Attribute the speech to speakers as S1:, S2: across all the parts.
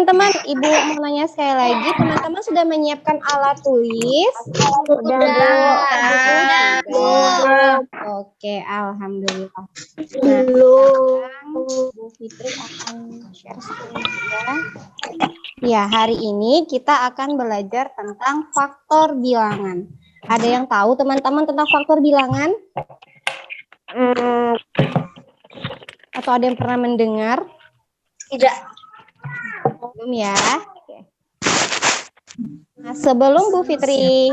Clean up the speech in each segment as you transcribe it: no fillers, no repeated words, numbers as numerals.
S1: teman-teman, Ibu mau nanya sekali lagi, teman-teman sudah menyiapkan alat tulis? Sudah. Oke, alhamdulillah. Nah, sekarang Bu Fitri akan share screen ya. Ya, hari ini kita akan belajar tentang faktor bilangan. Ada yang tahu teman-teman tentang faktor bilangan? Atau ada yang pernah mendengar?
S2: Tidak.
S1: Belum ya. Oke. Nah, sebelum Bu Fitri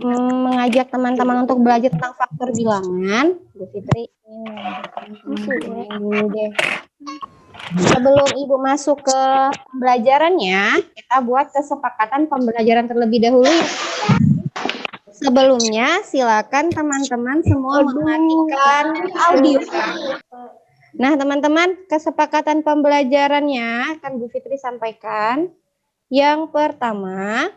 S1: mengajak teman-teman untuk belajar tentang faktor bilangan, Bu Fitri ini dulu deh. Sebelum Ibu masuk ke pembelajarannya, kita buat kesepakatan pembelajaran terlebih dahulu ya. Sebelumnya, silakan teman-teman semua mematikan audio. Nah, teman-teman, kesepakatan pembelajarannya akan Bu Fitri sampaikan. Yang pertama,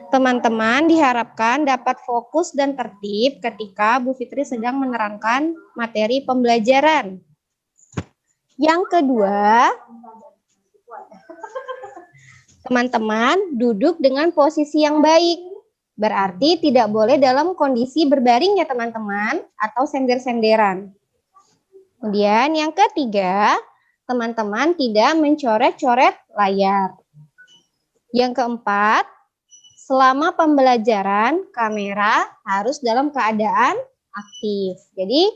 S1: teman-teman diharapkan dapat fokus dan tertib ketika Bu Fitri sedang menerangkan materi pembelajaran. Yang kedua, teman-teman duduk dengan posisi yang baik. Berarti tidak boleh dalam kondisi berbaring ya teman-teman, atau sender-senderan. Kemudian yang ketiga, teman-teman tidak mencoret-coret layar. Yang keempat, selama pembelajaran kamera harus dalam keadaan aktif. Jadi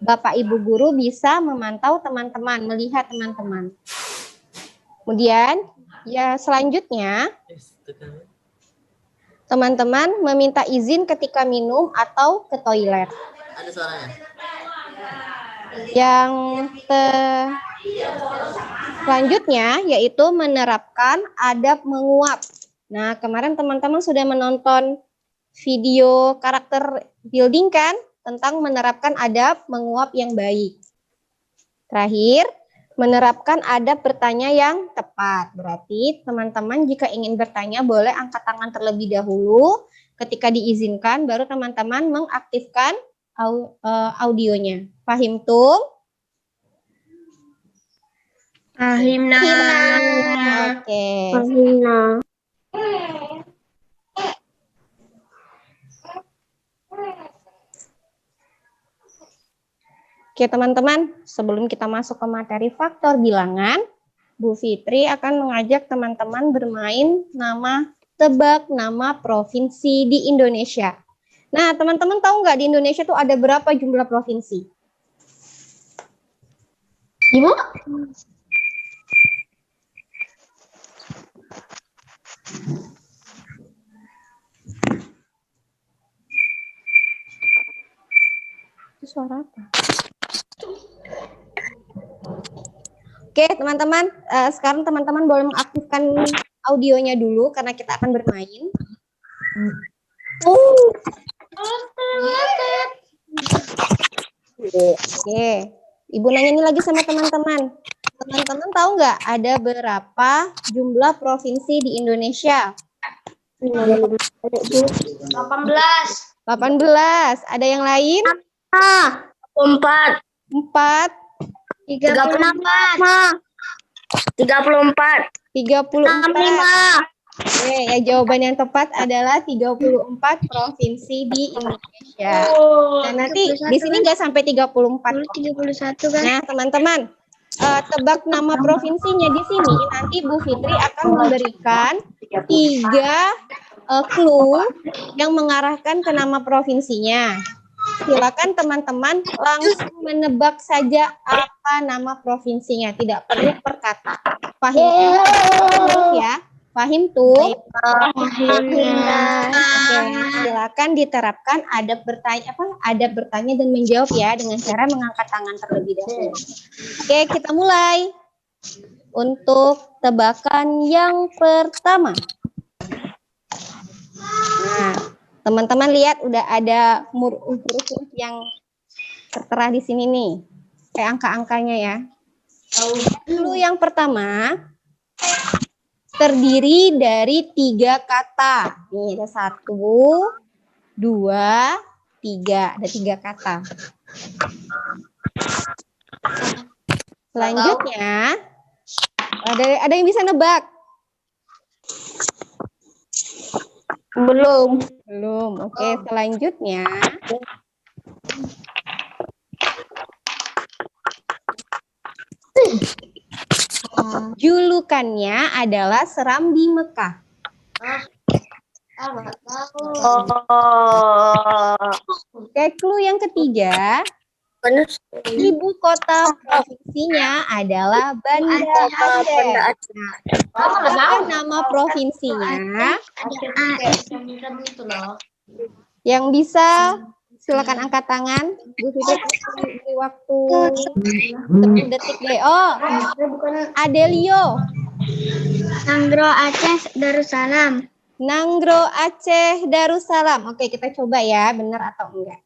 S1: Bapak Ibu guru bisa memantau teman-teman, melihat teman-teman. Kemudian ya selanjutnya, teman-teman meminta izin ketika minum atau ke toilet.
S3: Ada suaranya.
S1: Yang selanjutnya yaitu menerapkan adab menguap. Nah, kemarin teman-teman sudah menonton video karakter building kan tentang menerapkan adab menguap yang baik. Terakhir, menerapkan adab bertanya yang tepat. Berarti teman-teman jika ingin bertanya boleh angkat tangan terlebih dahulu. Ketika diizinkan baru teman-teman mengaktifkan audionya. Pahim tuh?
S2: Pahimna.
S1: Oke.
S2: Pahimna.
S1: Oke teman-teman, sebelum kita masuk ke materi faktor bilangan, Bu Fitri akan mengajak teman-teman bermain tebak nama provinsi di Indonesia. Nah, teman-teman tahu nggak di Indonesia tuh ada berapa jumlah provinsi?
S2: 5?
S1: Itu suara apa? Oke, teman-teman, sekarang teman-teman boleh mengaktifkan audionya dulu karena kita akan bermain. Oke, Ibu nanya ini lagi sama teman-teman. Teman-teman tahu nggak ada berapa jumlah provinsi di Indonesia?
S2: 18.
S1: 18. Ada yang lain?
S2: 4.
S1: 4.
S2: 34. 34.
S1: 34. Oke, ya jawaban yang tepat adalah 34 provinsi di Indonesia. Dan nanti di sini nggak sampai 34.
S2: 31 kan?
S1: Nah, teman-teman, tebak nama provinsinya di sini. Nanti Bu Fitri akan memberikan 3 clue yang mengarahkan ke nama provinsinya. Silakan teman-teman langsung menebak saja apa nama provinsinya, tidak perlu per kata. Pahim ya? Pahim tuh? Oke, silakan diterapkan adab bertanya dan menjawab ya dengan cara mengangkat tangan terlebih dahulu. Oke, kita mulai. Untuk tebakan yang pertama. Nah, teman-teman lihat udah ada huruf yang tertera di sini nih. Kayak angka-angkanya ya. Dulu yang pertama terdiri dari 3 kata. Nih ada 1, 2, 3. Ada 3 kata. Selanjutnya, ada yang bisa nebak?
S2: Belum.
S1: Belum. Oke, selanjutnya. Julukannya adalah Serambi Mekah. Oke, clue yang ketiga. Ibu kota provinsinya adalah Banda Aceh. Apa nama provinsinya? Yang bisa silakan angkat tangan. Bu Fitri beri waktu 10 detik deh. Oh, Adelio.
S2: Nanggro Aceh Darussalam.
S1: Nanggro Aceh Darussalam. Oke, kita coba ya, benar atau enggak.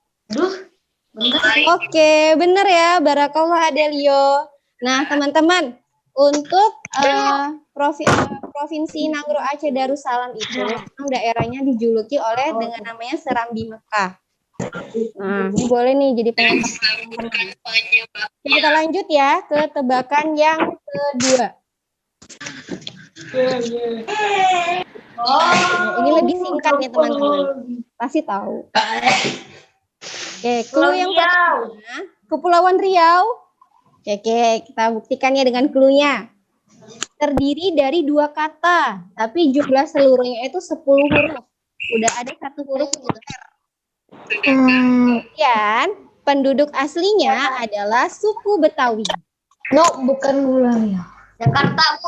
S1: Oke, benar ya. Barakallah Adelio. Nah, teman-teman, untuk provinsi Nanggro Aceh Darussalam itu daerahnya dijuluki oleh dengan namanya Serambi Mekah. Nah, ini boleh nih jadi pengetahuan. Kita lanjut ya ke tebakan yang kedua. Nah, ini lebih singkat ya teman-teman. Pasti tahu. Oke, clue yang pertama, Kepulauan Riau. Oke, kita buktikan ya dengan clue-nya. Terdiri dari 2 kata, tapi jumlah seluruhnya itu 10 huruf. Udah ada 1 huruf R. Kemudian, penduduk aslinya adalah suku Betawi.
S2: No, bukan Wilayah. Jakarta,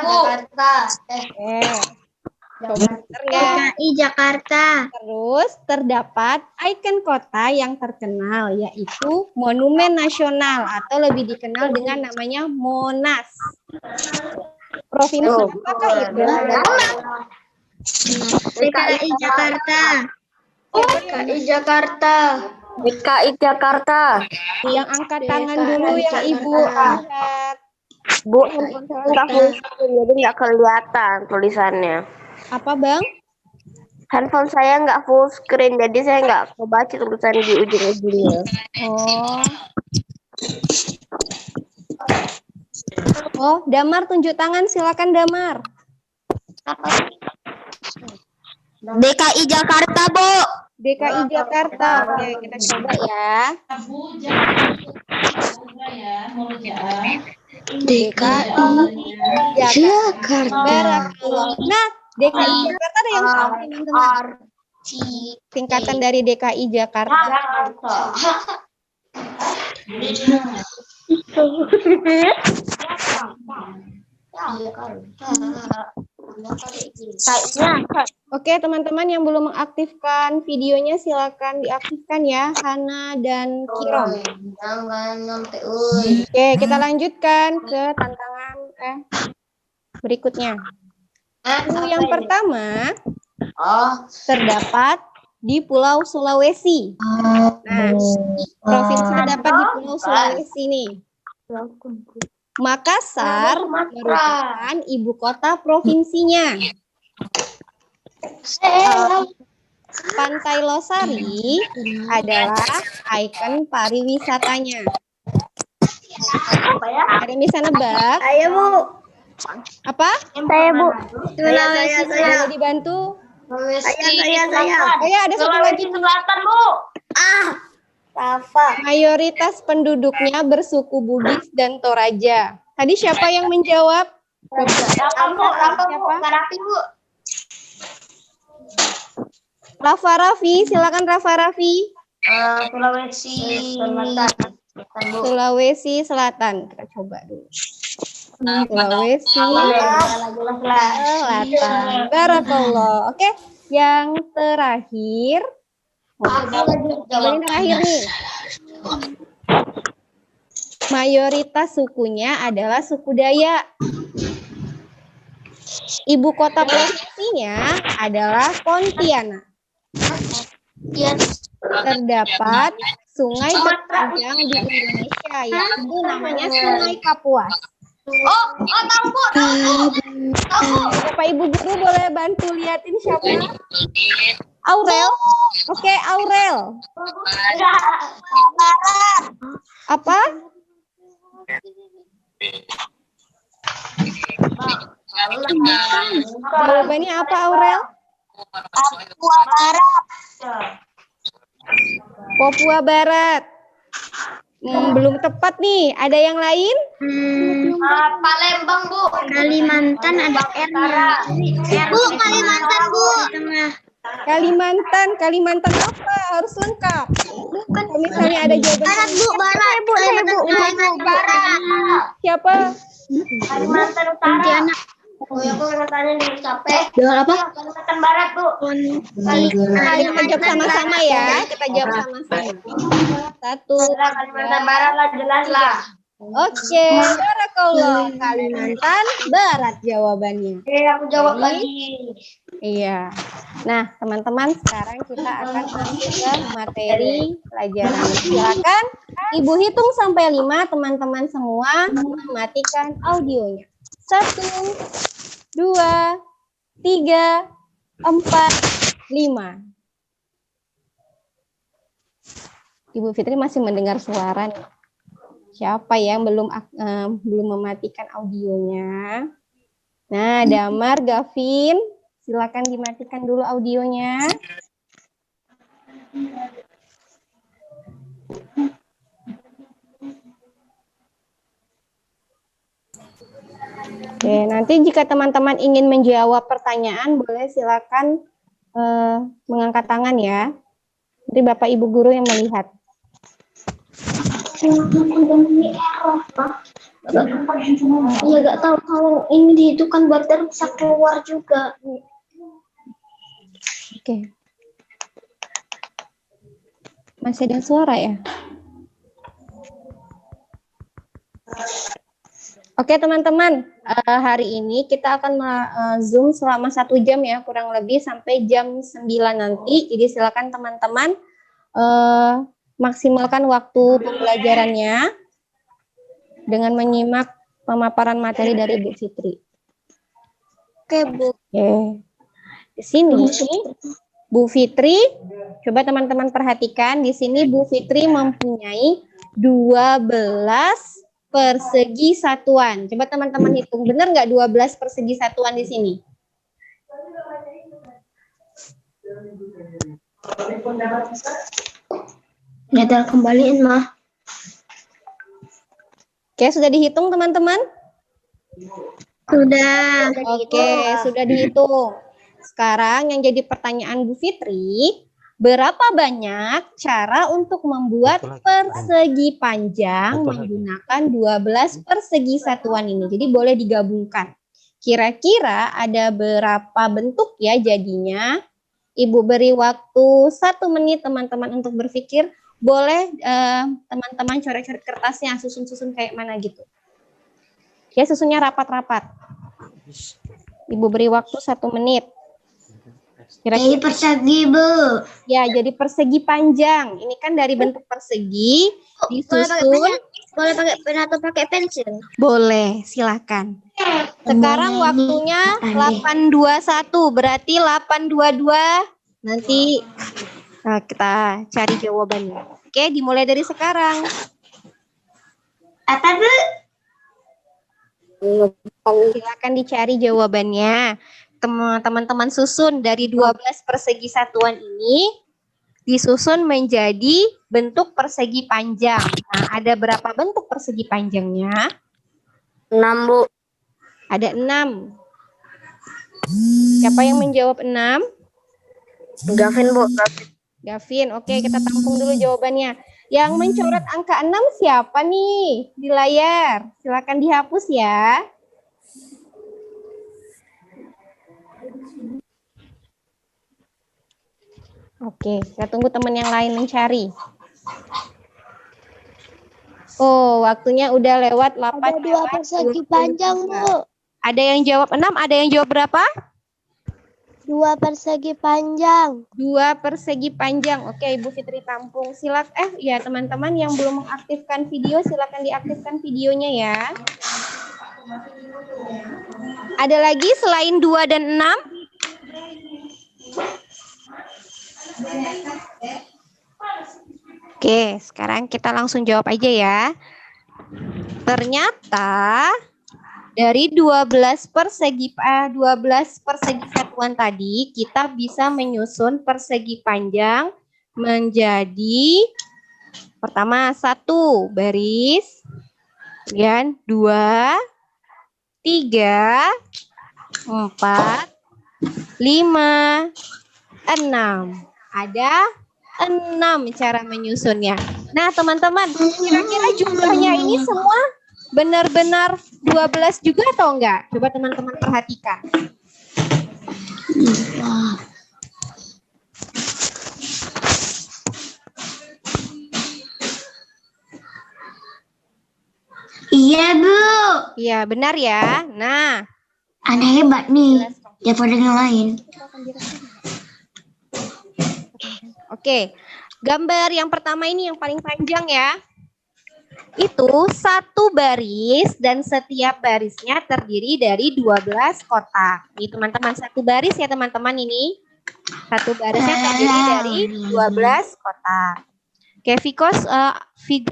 S2: Bu. Jakarta.
S1: Coba bener nggak?
S2: DKI Jakarta.
S1: Terus terdapat ikon kota yang terkenal yaitu Monumen Nasional atau lebih dikenal dengan namanya Monas. Provinsi apakah itu?
S2: DKI Jakarta. DKI Jakarta. DKI Jakarta.
S1: Yang angkat tangan dulu yang Ibu angkat.
S2: Bu, handphone saya nggak full screen, jadi nggak kelihatan tulisannya.
S1: Apa Bang?
S2: Handphone saya nggak full screen, jadi saya nggak kebaca tulisan di ujung-ujungnya.
S1: Oh, Damar tunjuk tangan, silakan Damar.
S2: DKI Jakarta, Bu.
S1: DKI Jakarta. Oke, kita coba ya. DKI Jakarta. Nah, DKI Jakarta ada yang tahu teman-teman? Singkatan dari DKI Jakarta. Oke, teman-teman yang belum mengaktifkan videonya silakan diaktifkan ya, Hana dan Kirom. Oke, kita lanjutkan ke tantangan berikutnya. Yang pertama terdapat di Pulau Sulawesi. Nah, provinsi terdapat di Pulau Sulawesi nih. Makassar merupakan ibu kota provinsinya. Pantai Losari adalah ikon pariwisatanya. Ada yang bisa nebak?
S2: Ayo, Bu.
S1: Apa?
S2: Saya, Bu.
S1: Boleh dibantu?
S2: Saya.
S1: Oh ya, ada satu lagi.
S2: Selatan, Bu. Rafa.
S1: Mayoritas penduduknya bersuku Bugis dan Toraja. Tadi siapa yang menjawab? Rafa Raffi, silakan Rafa Raffi. Sulawesi Selatan. Kita coba dulu. Sulawesi Selatan. Barakallah. Oke, yang terakhir. Yang terakhir nih. Mayoritas sukunya adalah suku Dayak. Ibu kota provinsinya adalah Pontianak. Terdapat sungai terpanjang di Indonesia, yaitu namanya Sungai Kapuas.
S2: Tahu, Bu.
S1: Bapak Ibu guru boleh bantu liatin siapa? Aurel. Oke, Aurel. Apa? Jawabannya apa, Aurel?
S2: Papua Barat.
S1: Papua Barat. Belum tepat nih. Ada yang lain?
S2: Palembang, Bu. Kalimantan ada R-nya. Bu, Kalimantan, Bu.
S1: Kalimantan apa? Harus lengkap.
S2: Bukan.
S1: Kalau misalnya ada jawaban
S2: Barat, Bu. Barat. Kalimantan Barat.
S1: siapa?
S2: Kalimantan Utara. Oh ya, aku tanya dulu capek. Dengan apa? Kalimantan Barat, Bu.
S1: Kita jawab sama-sama ya. Kita jawab sama-sama. 1.
S2: Kalimantan Barat lah, jelas lah.
S1: Oke, barakallah. Kalimantan Barat jawabannya.
S2: Oke, aku jawab lagi.
S1: Iya. Nah, teman-teman, sekarang kita akan masuk ke materi pelajaran. Silakan Ibu hitung sampai 5, teman-teman semua mematikan audionya. 1, 2, 3, 4, 5. Ibu Fitri masih mendengar suara nih. Siapa yang belum mematikan audionya? Nah, Damar, Gavin, silakan dimatikan dulu audionya. Oke, nanti jika teman-teman ingin menjawab pertanyaan, boleh silakan mengangkat tangan ya. Nanti Bapak Ibu Guru yang melihat.
S2: Iya, nggak tahu kalau ini itu kan barter bisa keluar juga.
S1: Oke. Masih ada suara ya? Oke teman-teman, hari ini kita akan Zoom selama 1 jam ya, kurang lebih sampai jam 9 nanti. Jadi silakan teman-teman maksimalkan waktu pembelajarannya dengan menyimak pemaparan materi dari Bu Fitri.
S2: Oke, Bu.
S1: Oke. Di sini Bu Fitri, coba teman-teman perhatikan, di sini Bu Fitri mempunyai 12 persegi satuan. Coba teman-teman hitung, benar nggak 12 persegi satuan di sini?
S2: Nggak kembaliin, mah.
S1: Oke, sudah dihitung teman-teman?
S2: Sudah.
S1: Oke, sudah dihitung. Sekarang yang jadi pertanyaan Bu Fitri, berapa banyak cara untuk membuat persegi panjang menggunakan 12 persegi satuan ini? Jadi boleh digabungkan. Kira-kira ada berapa bentuk ya jadinya? Ibu beri waktu 1 menit teman-teman untuk berpikir. Boleh teman-teman coret-coret kertasnya, susun-susun kayak mana gitu. Ya, susunnya rapat-rapat. Ibu beri waktu 1 menit.
S2: Jadi persegi, Bu.
S1: Ya, jadi persegi panjang. Ini kan dari bentuk persegi disusun.
S2: Boleh pakai pen atau pakai pensil?
S1: Boleh, silakan. Sekarang waktunya 8.21, berarti 8.22. Nanti kita cari jawabannya. Oke, dimulai dari sekarang.
S2: Apa, Bu?
S1: Silakan dicari jawabannya. Teman-teman susun dari 12 persegi satuan ini disusun menjadi bentuk persegi panjang. Nah, ada berapa bentuk persegi panjangnya?
S2: 6, Bu.
S1: Ada 6. Siapa yang menjawab 6?
S2: Gavin, Bu.
S1: Gavin, oke, kita tampung dulu jawabannya. Yang mencoret angka 6 siapa nih di layar? Silakan dihapus ya. Oke, kita tunggu teman yang lain mencari. Oh, waktunya udah lewat 8.
S2: Ada 2 persegi panjang, Bu.
S1: Ada yang jawab 6, ada yang jawab berapa?
S2: 2 persegi panjang.
S1: 2 persegi panjang. Oke, Ibu Fitri tampung. Ya teman-teman yang belum mengaktifkan video, silakan diaktifkan videonya ya. Ada lagi selain 2 dan 6? Oke, sekarang kita langsung jawab aja ya. Ternyata dari 12 persegi satuan tadi kita bisa menyusun persegi panjang menjadi pertama 1 baris, kemudian 2, 3, 4, 5, 6. Ada 6 cara menyusunnya. Nah, teman-teman, kira-kira jumlahnya ini semua benar-benar 12 juga atau enggak? Coba teman-teman perhatikan.
S2: Iya, Bu.
S1: Iya, benar ya. Nah,
S2: Ada hebat nih. Daripada yang lain.
S1: Oke, gambar yang pertama ini yang paling panjang ya. Itu 1 baris dan setiap barisnya terdiri dari 12 kotak. Ini teman-teman, 1 baris ya teman-teman ini. 1 barisnya terdiri dari 12 kotak. Oke, Vikos,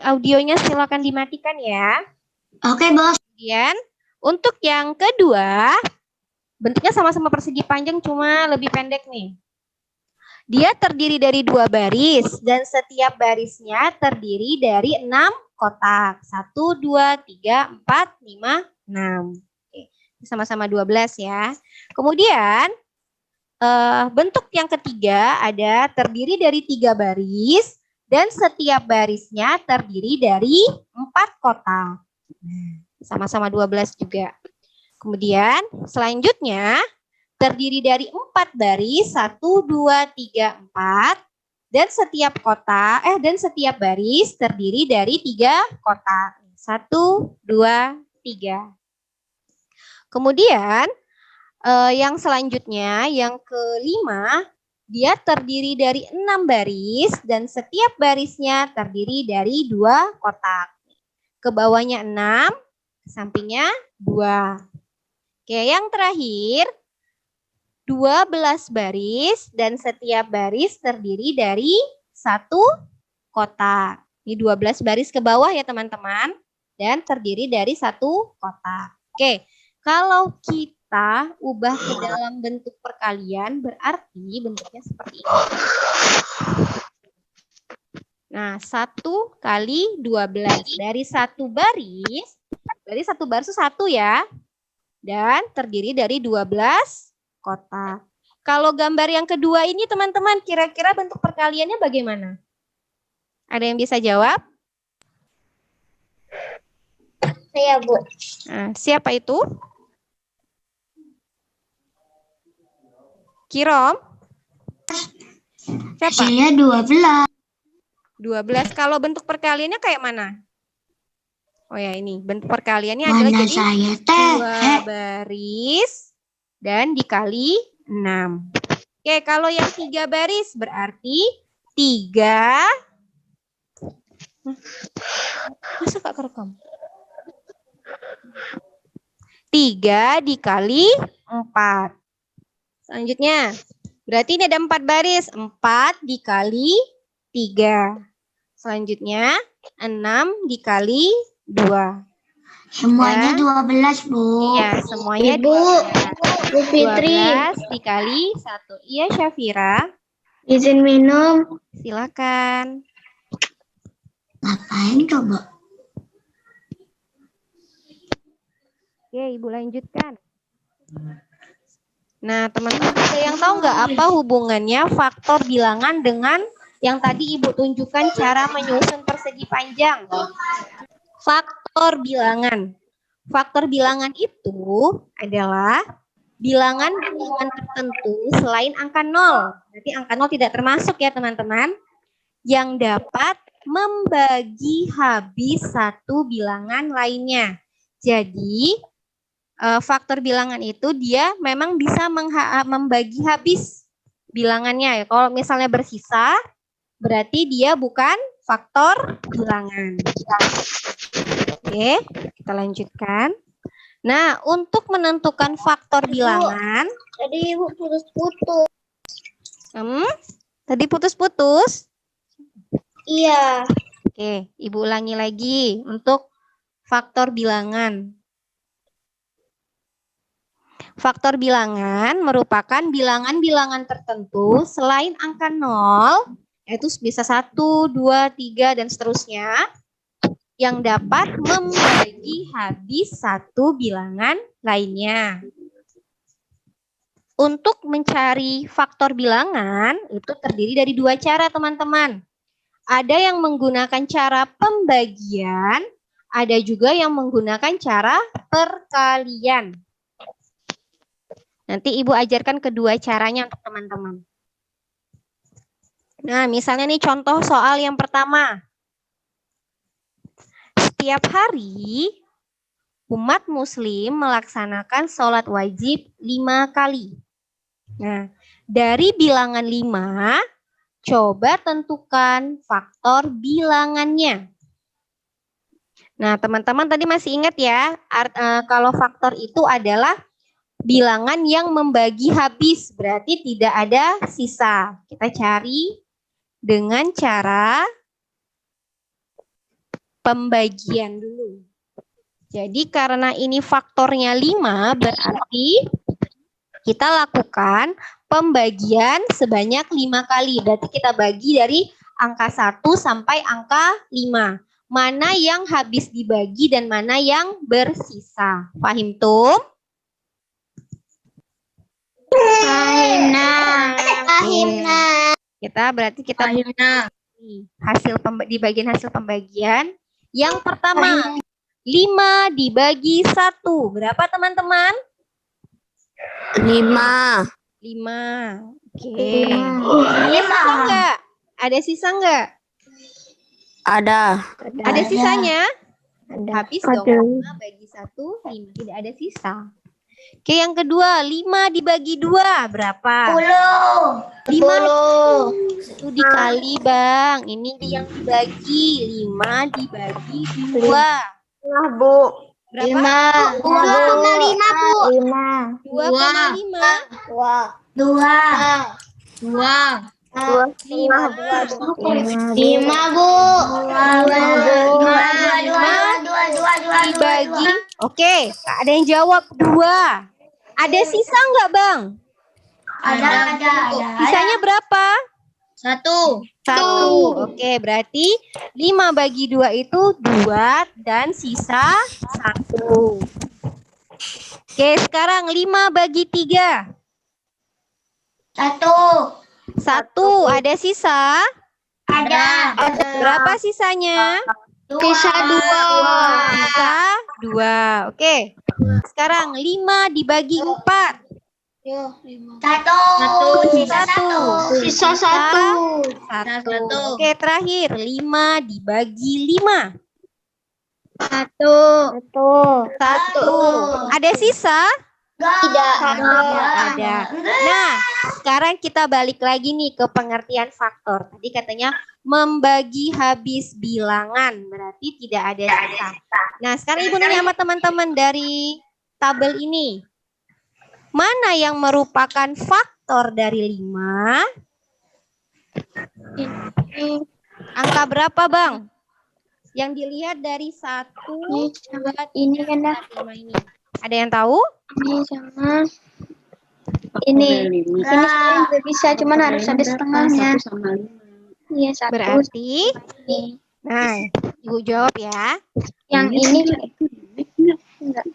S1: audionya silakan dimatikan ya.
S2: Oke, Bos.
S1: Kemudian untuk yang kedua, bentuknya sama-sama persegi panjang cuma lebih pendek nih. Dia terdiri dari 2 baris dan setiap barisnya terdiri dari 6 kotak. 1, 2, 3, 4, 5, 6. Oke, sama-sama 12 ya. Kemudian bentuk yang ketiga ada terdiri dari 3 baris dan setiap barisnya terdiri dari 4 kotak. Sama-sama 12 juga. Kemudian selanjutnya terdiri dari 4 baris, 1, 2, 3, 4. Dan setiap kotak, dan setiap baris terdiri dari 3 kotak. 1, 2, 3. Kemudian yang selanjutnya, yang kelima, dia terdiri dari 6 baris dan setiap barisnya terdiri dari 2 kotak. Ke bawahnya 6, ke sampingnya 2. Oke, yang terakhir 12 baris dan setiap baris terdiri dari 1 kotak. Ini 12 baris ke bawah ya teman-teman dan terdiri dari 1 kotak. Oke, kalau kita ubah ke dalam bentuk perkalian berarti bentuknya seperti ini. Nah, 1 kali 12 dari 1 baris, dari 1 baris itu 1 ya. Dan terdiri dari 12 kotak. Kalau gambar yang kedua ini teman-teman, kira-kira bentuk perkaliannya bagaimana? Ada yang bisa jawab?
S2: Saya, Bu.
S1: Nah, siapa itu? Kirom? Siapa?
S2: Saya 12.
S1: 12. Kalau bentuk perkaliannya kayak mana? Oh ya, ini bentuk perkaliannya
S2: Mana
S1: adalah jadi
S2: saya
S1: 2 baris dan dikali 6. Oke, kalau yang 3 baris berarti 3. Masa gak kerekam? 3 dikali 4. Selanjutnya, berarti ini ada 4 baris. 4 dikali 3. Selanjutnya, 6 dikali 2.
S2: Semuanya 12, Bu.
S1: Iya, semuanya
S2: Ibu,
S1: 12.
S2: Bu Fitri,
S1: 12 dikali 1. Iya, Syafira.
S2: izin minum.
S1: Silakan.
S2: Ngapain coba?
S1: Oke, Ibu lanjutkan. Nah, teman-teman ada yang tahu nggak apa hubungannya faktor bilangan dengan yang tadi Ibu tunjukkan cara menyusun persegi panjang? Faktor bilangan. Faktor bilangan itu adalah bilangan tertentu selain angka 0. Berarti angka 0 tidak termasuk ya teman-teman. Yang dapat membagi habis satu bilangan lainnya. Jadi faktor bilangan itu dia memang bisa membagi habis bilangannya ya. Kalau misalnya bersisa, berarti dia bukan faktor bilangan. Oke, kita lanjutkan. Nah, untuk menentukan faktor bilangan.
S2: Tadi Ibu putus-putus.
S1: Tadi putus-putus?
S2: Iya.
S1: Oke, Ibu ulangi lagi. Untuk faktor bilangan. Faktor bilangan merupakan bilangan-bilangan tertentu selain angka 0, yaitu bisa 1, 2, 3, dan seterusnya, yang dapat membagi habis satu bilangan lainnya. Untuk mencari faktor bilangan, itu terdiri dari dua cara, teman-teman. Ada yang menggunakan cara pembagian, ada juga yang menggunakan cara perkalian. Nanti Ibu ajarkan kedua caranya untuk teman-teman. Nah, misalnya nih contoh soal yang pertama. Setiap hari, umat muslim melaksanakan sholat wajib 5 kali. Nah, dari bilangan 5, coba tentukan faktor bilangannya. Nah, teman-teman tadi masih ingat ya, kalau faktor itu adalah bilangan yang membagi habis, berarti tidak ada sisa. Kita cari dengan cara pembagian dulu. Jadi karena ini faktornya 5, berarti kita lakukan pembagian sebanyak 5 kali. Berarti kita bagi dari angka 1 sampai angka 5. Mana yang habis dibagi dan mana yang bersisa. Paham tuh?
S2: Pahimna.
S1: Berarti kita di bagian hasil pembagian. Yang pertama, 5 dibagi 1. Berapa teman-teman?
S2: 5.
S1: 5. Oke. Sisa enggak? Ada sisa enggak?
S2: Ada.
S1: Ada sisanya?
S2: Ada.
S1: Habis dong. 5 bagi 1, 5. Tidak ada sisa. Oke, yang kedua, 5 dibagi 2. Berapa?
S2: 10.
S1: 5 itu dikali, Bang. Ini yang dibagi. 5 dibagi 2.
S2: Bu.
S1: Berapa?
S2: 2,5, Bu.
S1: 2,5.
S2: 5, Bu. 2.
S1: Dibagi. Oke, ada yang jawab 2. Ada sisa enggak, Bang?
S2: Ada.
S1: Sisanya berapa?
S2: 1.
S1: 1. Oke, berarti 5 bagi 2 itu 2 dan sisa 1. Oke, sekarang 5 bagi 3.
S2: 1.
S1: 1. Ada sisa?
S2: Ada.
S1: Berapa sisanya?
S2: Sisa 2.
S1: Sisa 2. Oke. Sekarang 5 dibagi 4.
S2: 1. Sisa 1. Sisa 1.
S1: 1. Oke, terakhir 5 dibagi 5.
S2: 1.
S1: 1. Ada sisa?
S2: Tidak.
S1: Ada. Nah, sekarang kita balik lagi nih ke pengertian faktor. Tadi katanya membagi habis bilangan, berarti tidak ada sisa. Nah, sekarang Ibu nanya sama teman-teman dari tabel ini. Mana yang merupakan faktor dari 5? Angka berapa, Bang? Yang dilihat dari 1, 2, 3,
S2: Ini kan dah.
S1: 5 ini. Ada yang tahu?
S2: Ini sama ini sebenarnya juga bisa, cuman harus ada setengahnya. Iya, 1.
S1: Berarti,
S2: Ini.
S1: nah, Ibu jawab ya.
S2: Yang ini enggak.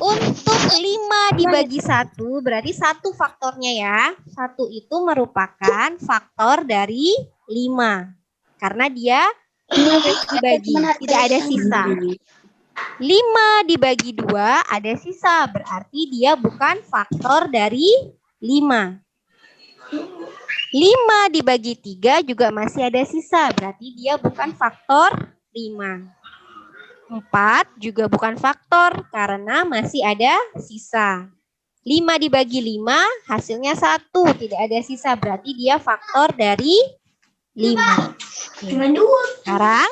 S1: Untuk 5 dibagi 1, berarti 1 faktornya ya. 1 itu merupakan faktor dari 5. Karena dia dibagi, tidak ada sisa. 5 dibagi 2 ada sisa, berarti dia bukan faktor dari 5. 5 dibagi 3 juga masih ada sisa, berarti dia bukan faktor 5. 4 juga bukan faktor karena masih ada sisa. 5 dibagi 5 hasilnya 1, tidak ada sisa, berarti dia faktor dari 5. Sekarang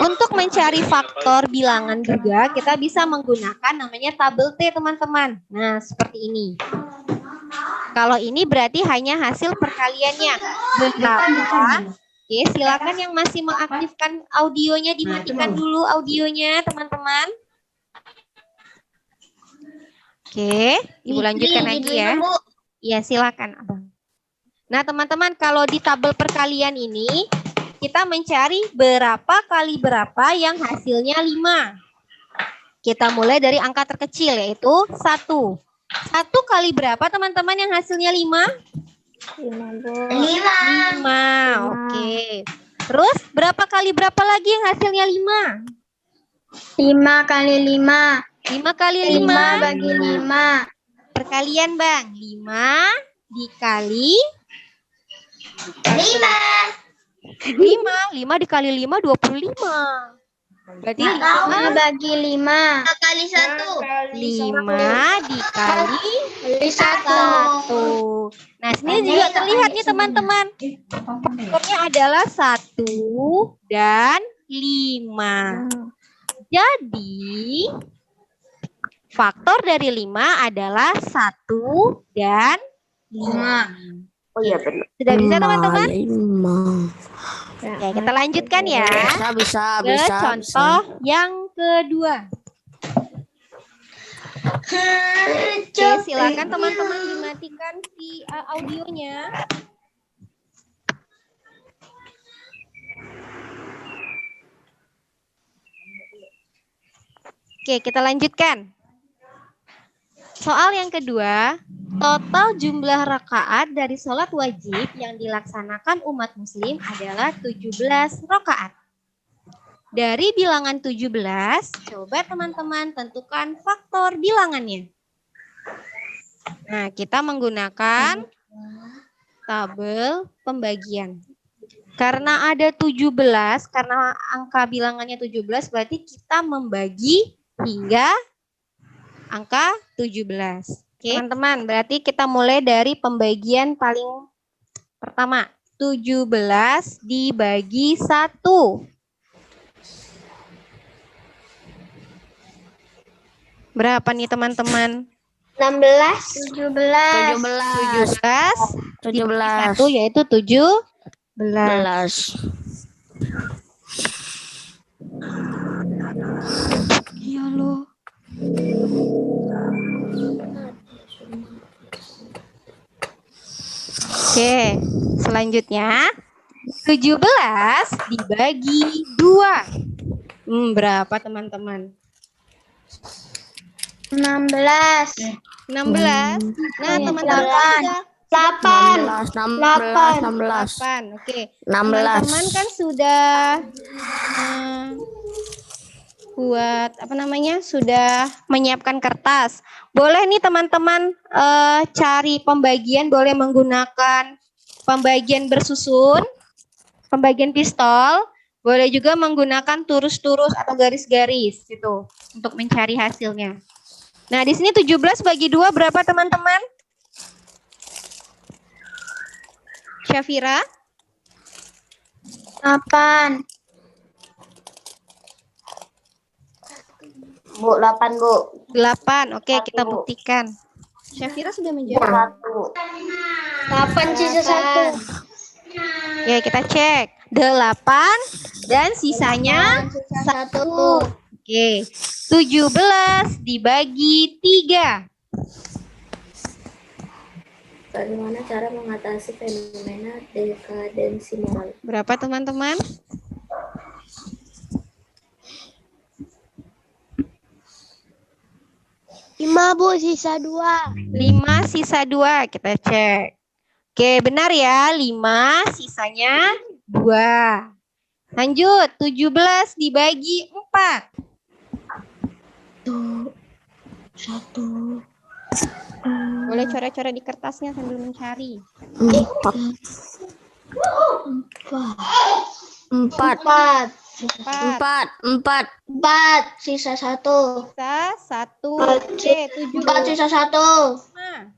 S1: untuk mencari faktor bilangan juga kita bisa menggunakan namanya tabel T, teman-teman. Nah, seperti ini. Kalau ini berarti hanya hasil perkaliannya. Betapa Oke, silakan yang masih mengaktifkan audionya dimatikan dulu audionya, teman-teman. Oke, Ibu lanjutkan lagi ya. Iya, silakan, Abang. Nah, teman-teman, kalau di tabel perkalian ini kita mencari berapa kali berapa yang hasilnya 5. Kita mulai dari angka terkecil yaitu 1. 1 kali berapa teman-teman yang hasilnya 5? 5. Oke. Terus berapa kali berapa lagi yang hasilnya 5?
S2: 5 kali 5.
S1: 5 kali
S2: 5
S1: 5.
S2: bagi 5.
S1: Perkalian, Bang. 5 dikali 5 dikali 5 25. Berarti
S2: 5 bagi 5.
S3: Kali 1.
S1: 5 dikali
S2: 1.
S1: 1. Nah, sini juga terlihat nih teman-teman. Faktornya adalah 1 dan 5. Jadi, faktor dari 5 adalah 1 dan 5.
S3: Oh iya benar.
S1: Sudah bisa teman-teman?
S4: 5.
S1: Oke, kita lanjutkan ya.
S4: Bisa.
S1: Ke contoh yang kedua. Oke, silakan teman-teman dimatikan audionya. Oke, kita lanjutkan. Soal yang kedua, total jumlah rakaat dari sholat wajib yang dilaksanakan umat muslim adalah 17 rakaat. Dari bilangan 17, coba teman-teman tentukan faktor bilangannya. Nah, kita menggunakan tabel pembagian. Karena ada 17, karena angka bilangannya 17, berarti kita membagi hingga angka 17. Oke, teman-teman, berarti kita mulai dari pembagian paling pertama. 17 dibagi 1. Berapa nih teman-teman?
S2: 17.
S1: 17 1 yaitu 17. Iya loh. Oke, selanjutnya 17 dibagi 2. Berapa teman-teman?
S2: 16.
S1: 16. Nah, teman-teman sudah 8. Oke.
S4: 16.
S1: Teman-teman kan sudah buat sudah menyiapkan kertas. Boleh nih teman-teman cari pembagian, boleh menggunakan pembagian bersusun, pembagian pistol, boleh juga menggunakan turus-turus atau garis-garis gitu untuk mencari hasilnya. Nah, di sini 17 bagi 2 berapa teman-teman? Syafira?
S2: 8.
S3: Bu, 8, Bu.
S1: 8. Oke,
S3: 1.
S1: kita buktikan. Syafira sudah menjawab.
S2: 8 sisa 1.
S1: Ya, kita cek. 8 dan sisanya 1. Oke. 17 dibagi 3.
S3: Bagaimana cara mengatasi fenomena dekadensi moral?
S1: Berapa teman-teman?
S2: Lima, Bu, sisa 2.
S1: 5 sisa 2. Kita cek. Oke, benar ya. 5 sisanya 2. Lanjut. 17 dibagi 4.
S2: 1.
S1: Boleh coret-coret di kertasnya sambil mencari.
S4: 4.
S2: 4. Sisa 1.
S1: Sisa 1. Oke, 7.
S2: 4 sisa 1.
S1: Nah.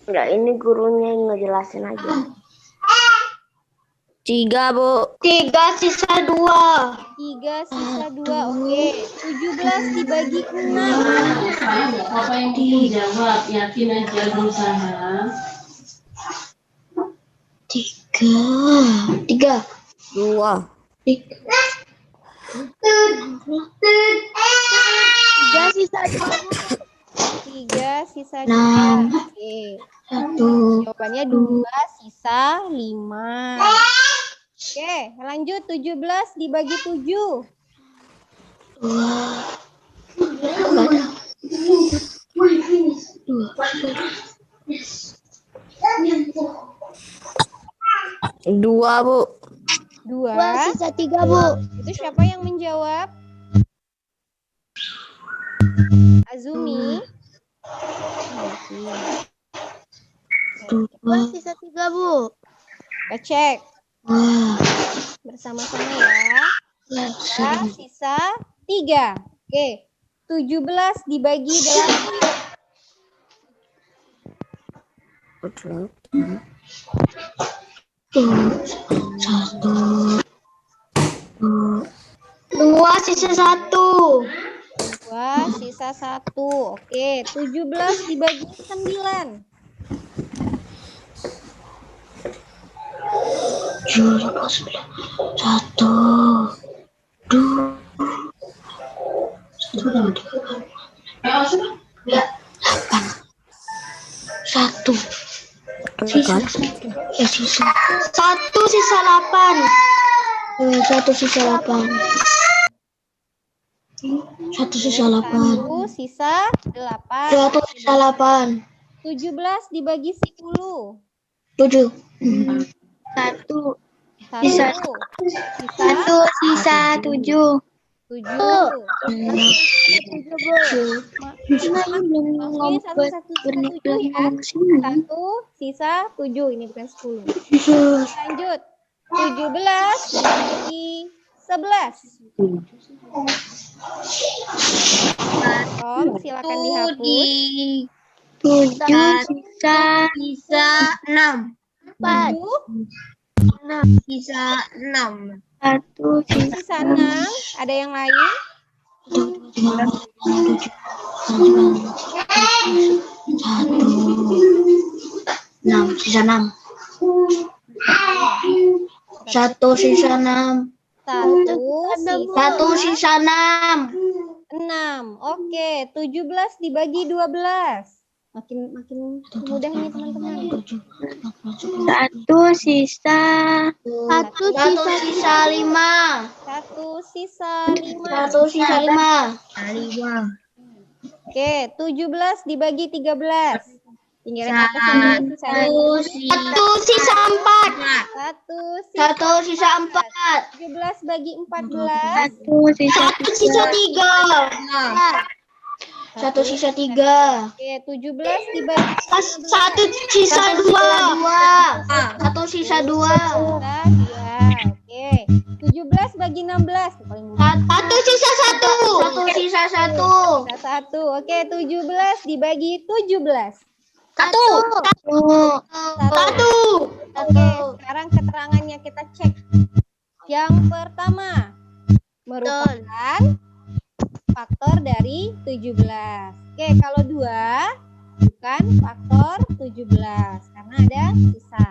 S3: Enggak, ini gurunya yang ngejelasin aja.
S4: 3, Bu.
S2: 3 sisa 2.
S1: 3 sisa 2. Oke. 17 dibagi 6.
S5: Apa yang Kiki jawab? Yakin aja berusaha.
S2: 3.
S4: 2.
S2: 3 sisa
S1: 3 sisa 2.
S2: 6.
S1: Oke.
S2: 1.
S1: Jawabannya 2 sisa 5. Oke, lanjut 17 dibagi 7.
S4: 2, Bu.
S1: 2
S2: sisa 3, Bu.
S1: Itu siapa yang menjawab? Azumi.
S2: 2 sisa 3, Bu.
S1: Kita cek
S2: Wah.
S1: bersama-sama ya. 2 sisa 3. Oke. 17 dibagi 8.
S2: 2 sisa 1.
S1: 2 sisa 1. Oke. 17 dibagi 9.
S2: 1
S4: Kan?
S2: sisa 1 sisa 8. 1 sisa 8. 1 sisa 8.
S1: 1 sisa 8.
S2: 1 sisa 8.
S1: 17 dibagi 10.
S2: 7.
S1: 1
S2: Sisa.
S1: sisa
S2: 1 sisa 7.
S1: 7.
S2: Belum
S1: Oke, 1 sisa 7 ini bukan 10. Lanjut. 17 dibagi 11. Om, silakan dihapus.
S2: 7 sisa 6.
S1: 7
S2: Sisa 6. 1
S1: sisa 6. Ada yang lain?
S2: 6 sisa 6. 1 sisa 6. 1 sisa 6.
S1: 6. Oke, 17 dibagi 12. Makin mudah nih teman-teman.
S2: 1 sisa 1 sisa 5.
S1: 1 sisa 5.
S2: 1 sisa 5.
S1: Oke, 17 dibagi 13. Tinggal apa sisanya?
S2: 1 sisa 4.
S1: 1
S2: 1 sisa 4.
S1: 17 bagi 14.
S2: 1 sisa 3. 1 sisa 3.
S1: Oke, 17 dibagi
S2: 1 sisa 2. 1 sisa 2.
S1: 2. Oke, 17 bagi 16. Paling mudah.
S2: 1 sisa 1. 1 sisa 1.
S1: Sisa 1. Oke, 17 dibagi 17.
S2: 1.
S1: Oke, sekarang keterangannya kita cek. Yang pertama merupakan faktor dari 17. Oke, kalau 2 bukan faktor 17 karena ada sisa.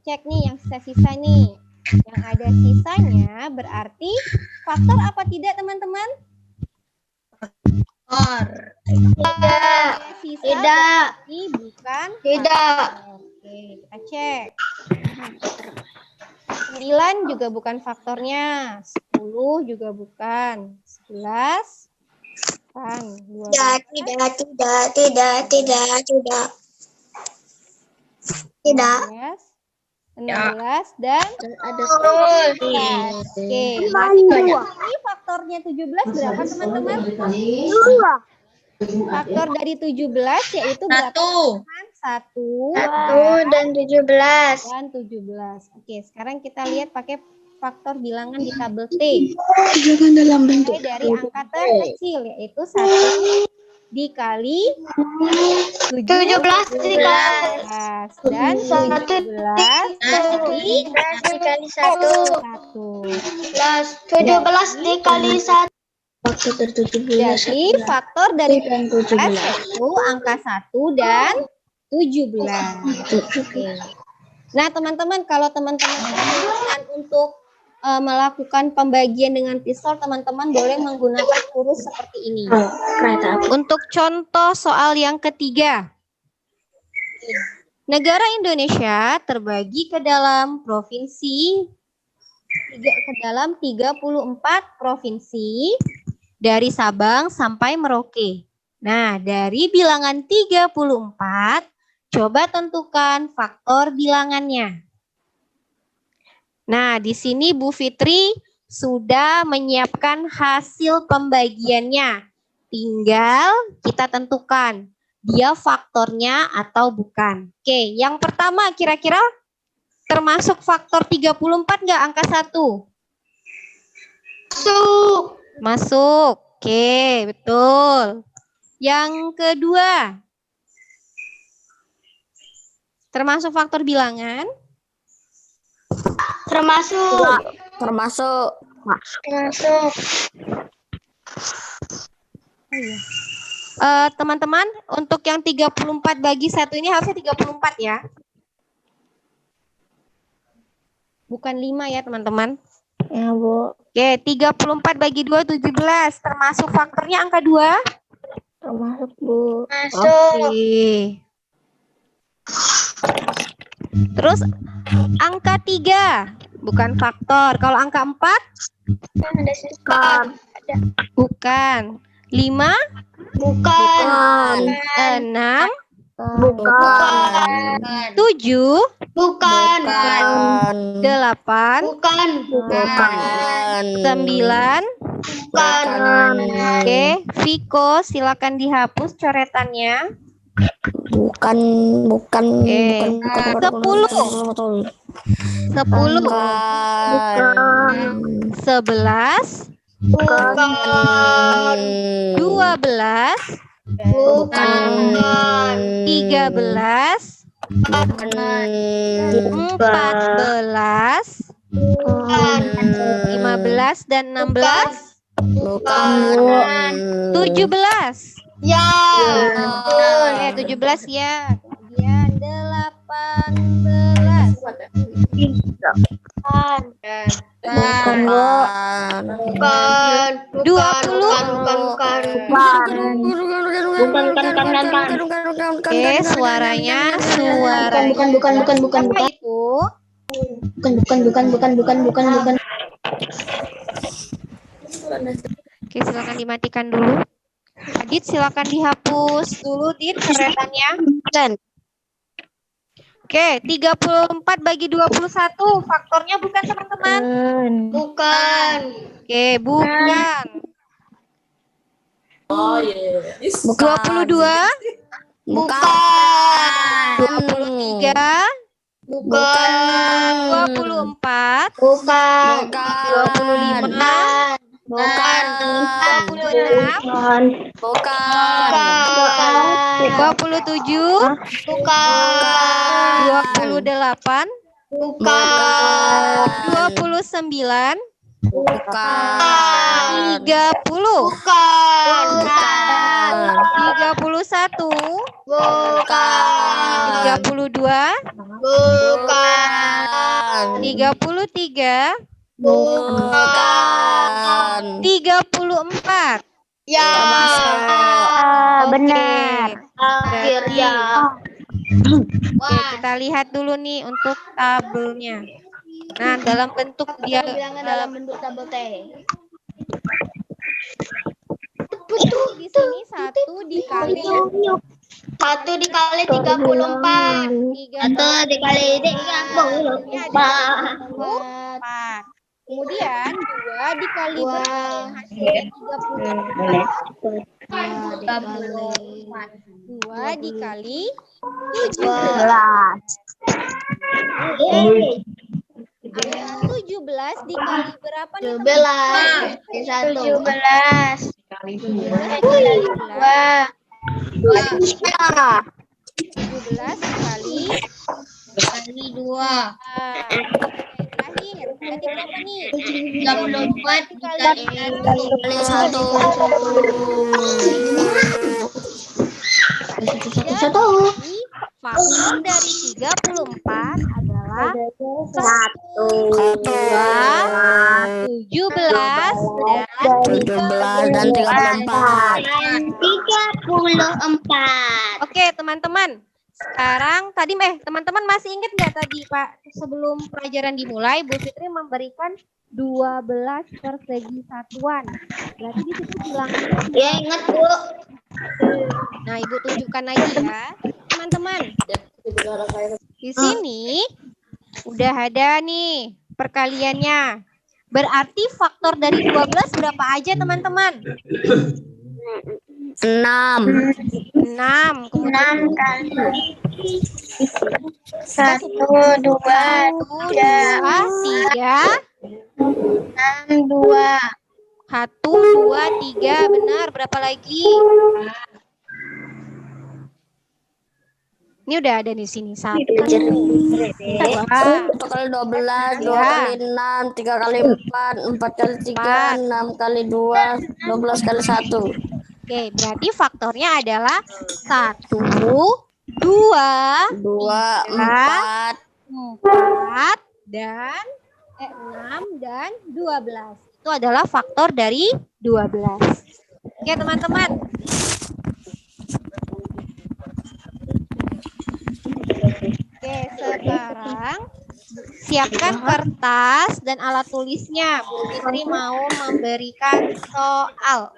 S1: Cek nih yang sisa-sisa nih. Yang ada sisanya berarti faktor apa tidak, teman-teman? Sisa
S2: Tidak.
S1: berarti bukan
S2: Tidak.
S1: faktor. Oke, kita cek. 9 juga bukan faktornya. 10 juga bukan. 11 bukan. 12
S2: Tidak.
S1: 16 dan
S2: Ada
S1: 17. Oke, berarti ini faktornya 17 berapa, teman-teman? Faktor dari 17 yaitu berapa? 1
S2: dan 17.
S1: dan 17. Oke, sekarang kita lihat pakai faktor bilangan di tabel T.
S2: Jangan dalam bentuk
S1: Mulai dari angka terkecil yaitu 1 dikali 17 dan 17
S2: dikali 1
S1: 1.
S2: 17 dikali 1
S1: Jadi faktor dari 17 itu angka 1 dan 17. Oke. Nah, teman-teman, kalau teman-teman kesulitan untuk melakukan pembagian dengan pistol, teman-teman boleh menggunakan huruf seperti ini. Untuk contoh soal yang ketiga. Negara Indonesia terbagi ke dalam provinsi, ke dalam 34 provinsi dari Sabang sampai Merauke. Nah, dari bilangan 34, coba tentukan faktor bilangannya. Nah, di sini Bu Fitri sudah menyiapkan hasil pembagiannya. Tinggal kita tentukan dia faktornya atau bukan. Oke, yang pertama kira-kira termasuk faktor 34 nggak angka 1? Masuk. Oke, betul. Yang kedua, termasuk faktor bilangan?
S4: Termasuk.
S1: Teman-teman, untuk yang 34 bagi 1 ini harusnya 34 ya. Bukan 5 ya, teman-teman.
S2: Ya, Bu.
S1: Oke, 34 bagi 2, 17. Termasuk faktornya angka 2?
S2: Termasuk, Bu.
S1: Oke. Terus angka 3 bukan faktor. Kalau angka 4?
S2: Ada siskan.
S1: Bukan. 5?
S2: Bukan.
S1: 6?
S2: Bukan.
S1: 7?
S2: Bukan.
S1: 8?
S2: Bukan.
S1: 9?
S2: Bukan.
S1: Oke, Viko silakan dihapus coretannya.
S4: Bukan.
S1: Oke. 10. 11? 12? 13? 14? 15 dan 16? 17?
S2: Ya.
S1: Oke, 17 ya. Kemudian 18.
S2: Bukan.
S1: 20. Oke, suaranya
S2: Bukan.
S1: apa itu?
S2: Bukan.
S1: Oke, silakan dimatikan dulu. Adit, silakan dihapus dulu, Dit, coretannya. Oke, 34 bagi 21. Faktornya bukan, teman-teman?
S2: Bukan.
S1: Oke, bukan. 22?
S2: Bukan.
S1: 23?
S2: Bukan.
S1: 24?
S2: Bukan.
S1: 25?
S2: Bukan.
S1: 26? 27? 28? 29? 30? 31? 32? 33? 34?
S2: Ya.
S1: Benar.
S2: Akhirnya.
S1: Oke, kita lihat dulu nih untuk tabelnya. Nah, dalam bentuk dia
S2: dalam bentuk tabel T.
S1: di sini 1 dikali
S2: 1 dikali 34. 1 dikali 34.
S1: Kemudian 2 dikali berapa? Hasilnya 34. 2 dikali 17. 17 dikali berapa nih?
S2: 17. 17.
S1: 17 dikali 2. Dikali 2. Terakhir, berarti berapa nih? 34 dikali 1. Jadi, faktor dari 34 adalah 17
S4: dan 34.
S2: 34.
S1: Oke, teman-teman. Sekarang tadi teman-teman masih ingat nggak tadi Pak sebelum pelajaran dimulai Bu Fitri memberikan 12 persegi satuan. Berarti di situ bilangannya
S2: Ya ingat Bu.
S1: Nah, Ibu tunjukkan lagi ya, teman-teman. Di sini udah ada nih perkaliannya. Berarti faktor dari 12 berapa aja, teman-teman?
S4: 6.
S1: 6.
S2: 6 kali 1, 2, 3, 6, 2.
S1: 1, 2, 3. Benar. Berapa lagi? Ini udah ada di sini. 1, 2,
S4: 1 kali 12, 2 kali 6, 3 kali 4, 4 kali 3, 6 kali 2, 12 kali 1.
S1: Oke, berarti faktornya adalah 1, 2,
S4: 2, 4.
S1: 4, dan 6 dan 12. Itu adalah faktor dari 12. Oke, teman-teman. Oke, sekarang siapkan kertas dan alat tulisnya. Bu Fitri mau memberikan soal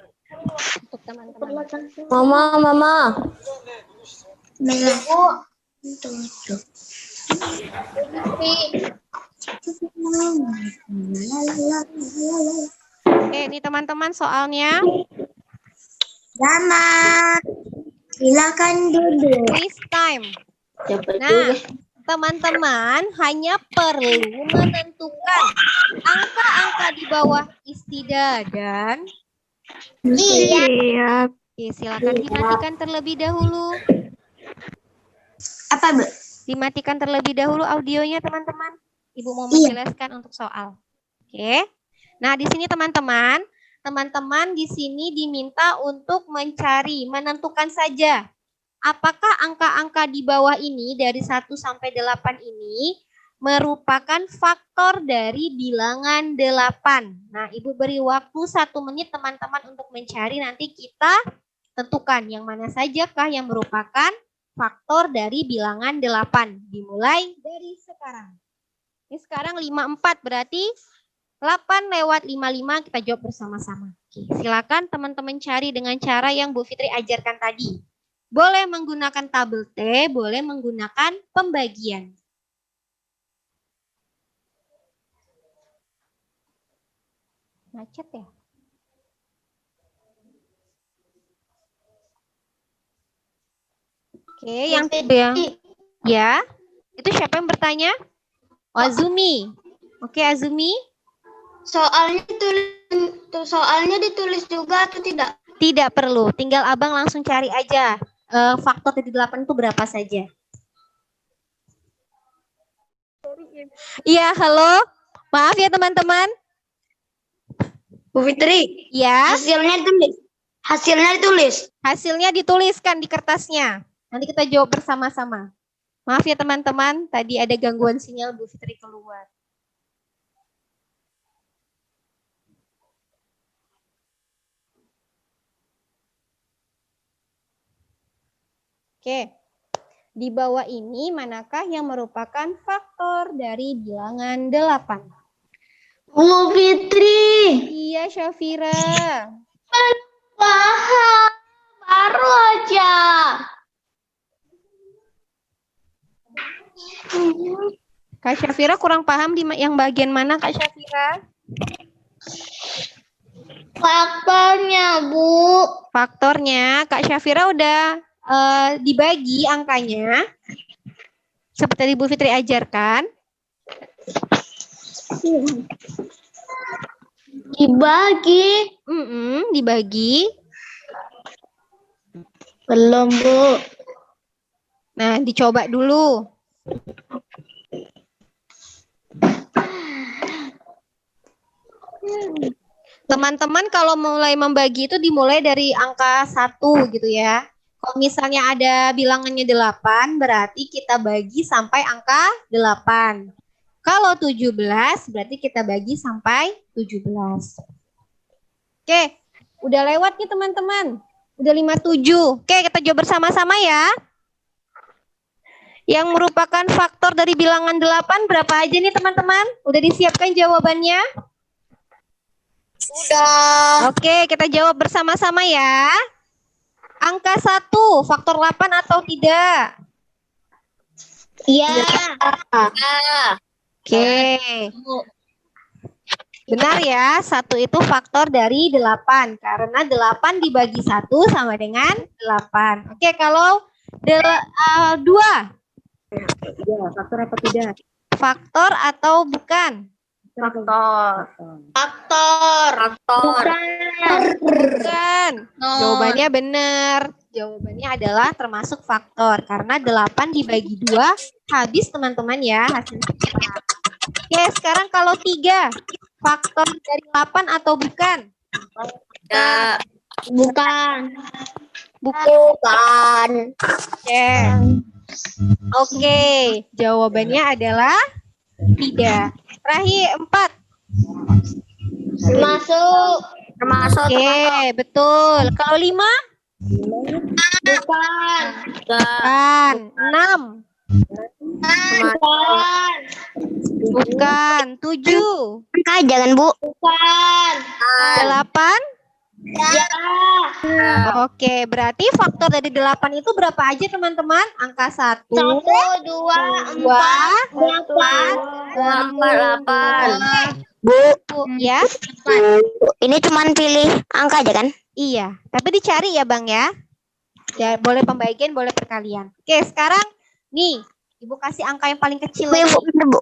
S1: untuk teman-teman.
S4: Mama.
S1: Oke, ini teman-teman soalnya.
S2: Selamat. Silakan duduk.
S1: Quiz time. Nah, teman-teman hanya perlu menentukan angka-angka di bawah istidah dan
S2: Iya.
S1: Oke, silakan dimatikan terlebih dahulu.
S2: Apa, Bu?
S1: Dimatikan terlebih dahulu audionya, teman-teman. Ibu mau menjelaskan untuk soal. Oke. Nah, di sini teman-teman di sini diminta untuk menentukan saja apakah angka-angka di bawah ini dari 1 sampai 8 ini merupakan faktor dari bilangan 8. Nah, Ibu beri waktu 1 menit teman-teman untuk mencari, nanti kita tentukan yang mana sajakah yang merupakan faktor dari bilangan 8. Dimulai dari sekarang. Ini sekarang 54, berarti 8 lewat 55 kita jawab bersama-sama. Oke, silakan teman-teman cari dengan cara yang Bu Fitri ajarkan tadi. Boleh menggunakan tabel T, boleh menggunakan pembagian. Macet ya? Oke, yang ya, itu siapa yang bertanya? Oh, Azumi. Oke, Azumi.
S2: Soalnya ditulis juga atau tidak?
S1: Tidak perlu, tinggal abang langsung cari aja. Faktor dari 8 itu berapa saja? Iya, halo. Maaf ya teman-teman.
S2: Bu Fitri.
S1: Ya.
S2: Hasilnya ditulis.
S1: Hasilnya dituliskan di kertasnya. Nanti kita jawab bersama-sama. Maaf ya teman-teman, tadi ada gangguan sinyal Bu Fitri keluar. Oke, di bawah ini manakah yang merupakan faktor dari bilangan 8?
S2: Bu Fitri.
S1: Iya, Syafira.
S2: Paham. Baru aja.
S1: Kak Syafira kurang paham di yang bagian mana, Kak Syafira?
S2: Faktornya, Bu.
S1: Faktornya, Kak Syafira udah dibagi angkanya seperti Ibu Fitri ajarkan.
S2: Dibagi.
S1: Dibagi.
S2: Belum, Bu.
S1: Nah, dicoba dulu. Teman-teman kalau mulai membagi itu dimulai dari angka 1 gitu ya. Kalau misalnya ada bilangannya 8, berarti kita bagi sampai angka 8. Kalau 17, berarti kita bagi sampai 17. Oke, udah lewat nih teman-teman. Udah 57. Oke, kita jawab bersama-sama ya. Yang merupakan faktor dari bilangan 8 berapa aja nih teman-teman? Udah disiapkan jawabannya?
S3: Udah.
S1: Oke, kita jawab bersama-sama ya. Angka 1, faktor 8 atau tidak?
S3: Iya.
S1: Oke. Benar ya, 1 itu faktor dari 8. Karena 8 dibagi 1 sama dengan 8. Oke, kalau 2.
S5: Ya, faktor apa tidak?
S1: Faktor atau bukan?
S3: Faktor.
S1: Bukan. Jawabannya benar. Jawabannya adalah termasuk faktor. Karena 8 dibagi 2 habis teman-teman ya hasilnya. Oke, sekarang kalau 3. Faktor dari 8 atau bukan?
S3: Ya.
S2: Bukan.
S3: Bukan.
S1: Oke, jawabannya adalah tidak. Terakhir 4.
S3: Termasuk.
S1: Oke, betul. Kalau 5?
S3: Bukan.
S1: Bukan. 6? Bukan. 7?
S2: Jangan, Bu.
S3: Bukan.
S1: 8?
S3: Ya.
S1: Oke, berarti faktor dari 8 itu berapa aja teman-teman? Angka 1,
S3: 1, 2, 4,
S2: 8. Bu,
S1: ya?
S2: ini cuman pilih angka aja kan?
S1: Iya, tapi dicari ya Bang ya. Ya, boleh pembagian, boleh perkalian. Oke, sekarang nih, Ibu kasih angka yang paling kecil lagi.
S2: Bu.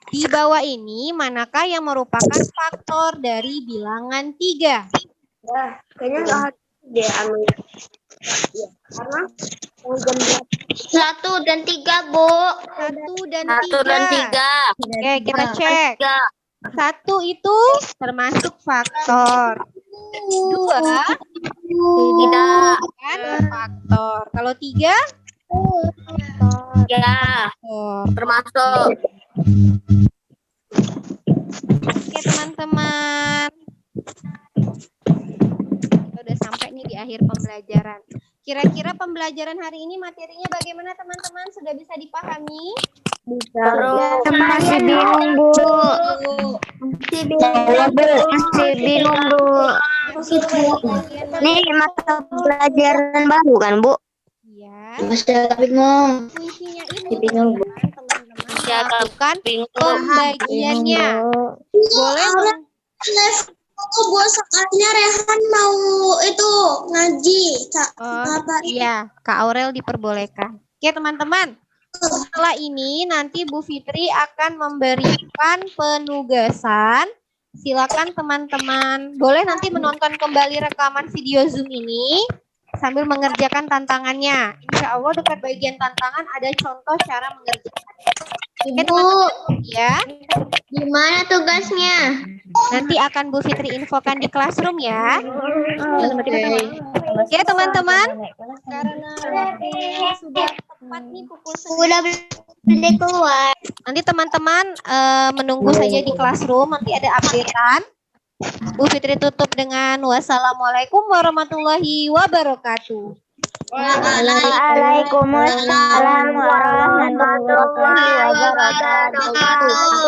S1: Di bawah ini, manakah yang merupakan faktor dari bilangan 3?
S3: Kayaknya nggak harus deh anu. Karena 1 dan 3, Bu.
S1: 1 dan
S3: 1 dan
S1: 3.
S3: 3.
S1: Oke, kita cek. 1 itu termasuk faktor. 2
S3: Tidak.
S1: kan faktor. Kalau 3
S3: Ya,
S1: faktor.
S3: termasuk.
S1: Oke teman-teman, kita udah sampai nih di akhir pembelajaran. Kira-kira pembelajaran hari ini materinya bagaimana teman-teman? Sudah bisa dipahami?
S2: Masih bingung, Bu. Masih bingung, Bu. Ini mata pelajaran baru kan, Bu?
S1: Iya.
S2: Masih bingung.
S1: Kuncinya ini teman-teman melakukan
S3: Bingung.
S1: pembagiannya. Boleh
S6: Bu, soalnya Rehan mau itu ngaji.
S1: iya, Kak Aurel diperbolehkan. Oke teman-teman, setelah ini nanti Bu Fitri akan memberikan penugasan. Silakan teman-teman, boleh nanti menonton kembali rekaman video Zoom ini sambil mengerjakan tantangannya. Insya Allah dekat bagian tantangan ada contoh cara mengerjakan. Oke teman-teman, ya.
S2: Gimana tugasnya?
S1: Nanti akan Bu Fitri infokan di classroom ya. Oke teman-teman, karena waktunya sudah tepat nih pukul 9.
S2: Udah boleh keluar.
S1: Nanti teman-teman menunggu saja di classroom, nanti ada updatean. Bu Fitri tutup dengan wassalamualaikum warahmatullahi wabarakatuh.
S2: Waalaikumsalam warahmatullahi wabarakatuh.